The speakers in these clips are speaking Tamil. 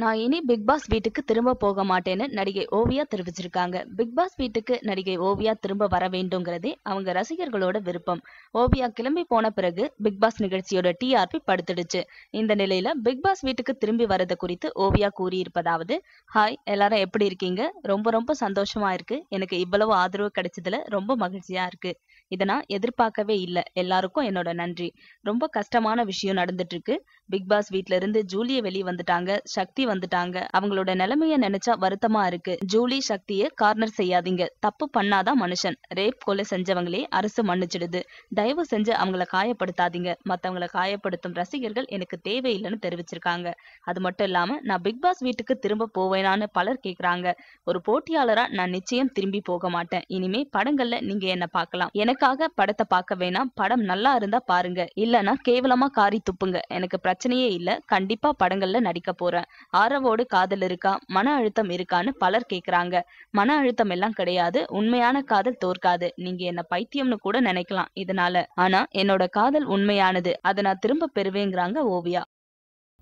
நான் இனி பிக் பாஸ் வீட்டுக்கு திரும்ப போக மாட்டேன்னு நடிகை ஓவியா தெரிவிச்சிருக்காங்க. பிக் பாஸ் வீட்டுக்கு நடிகை ஓவியா திரும்ப வர வேண்டும்ங்கிறதே அவங்க ரசிகர்களோட விருப்பம். ஓவியா கிளம்பி போன பிறகு பிக் பாஸ் நிகழ்ச்சியோட டிஆர்பி படுத்துடுச்சு. இந்த நிலையில பிக் பாஸ் வீட்டுக்கு திரும்பி வரது குறித்து ஓவியா கூறியிருப்பதாவது: ஹாய், எல்லாரும் எப்படி இருக்கீங்க? ரொம்ப ரொம்ப சந்தோஷமா இருக்கு. எனக்கு இவ்வளவு ஆதரவு கிடைச்சதுல ரொம்ப மகிழ்ச்சியா இருக்கு. இதை நான் எதிர்பார்க்கவே இல்லை. எல்லாருக்கும் என்னோட நன்றி. ரொம்ப கஷ்டமான விஷயம் நடந்துட்டு இருக்கு. பிக் பாஸ் வீட்ல இருந்து ஜூலியை வெளியே வந்துட்டாங்க, சக்தி வந்துட்டாங்க. அவங்களோட நிலைமைய நினைச்சா வருத்தமா இருக்கு. ஜூலி, சக்தியை கார்னர் செய்யாதீங்க. தப்பு பண்ணாதான் மனுஷன். ரேப் கொலை செஞ்சவங்களே அரசு மன்னிச்சிடுது. தயவு செஞ்சு அவங்கள காயப்படுத்தாதீங்க. மத்தவங்களை காயப்படுத்தும் ரசிகர்கள் எனக்கு தேவையில்லைன்னு தெரிவிச்சிருக்காங்க. அது மட்டும் இல்லாம, நான் பிக் பாஸ் வீட்டுக்கு திரும்ப போவேனான்னு பலர் கேக்குறாங்க. ஒரு போட்டியாளரா நான் நிச்சயம் திரும்பி போக மாட்டேன். இனிமே படங்கள்ல நீங்க என்ன பார்க்கலாம். எனக்காக படத்தை பார்க்க வேணாம். படம் நல்லா இருந்தா பாருங்க, இல்லைன்னா கேவலமா காரி துப்புங்க. எனக்கு பிரச்சனையே இல்ல. கண்டிப்பா படங்கள்ல நடிக்க போறேன். ஆரவோடு காதல் இருக்கா, மன அழுத்தம் இருக்கான்னு பலர் கேக்குறாங்க. மன அழுத்தம் எல்லாம் கிடையாது. உண்மையான காதல் தோற்காது. நீங்க என்ன பைத்தியம்னு கூட நினைக்கலாம் இதனால. ஆனா என்னோட காதல் உண்மையானது. அதை நான் திரும்ப பெறுவேங்கிறாங்க Oviya.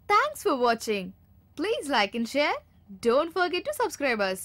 Thanks for watching. Please like and share. Don't forget to subscribe us.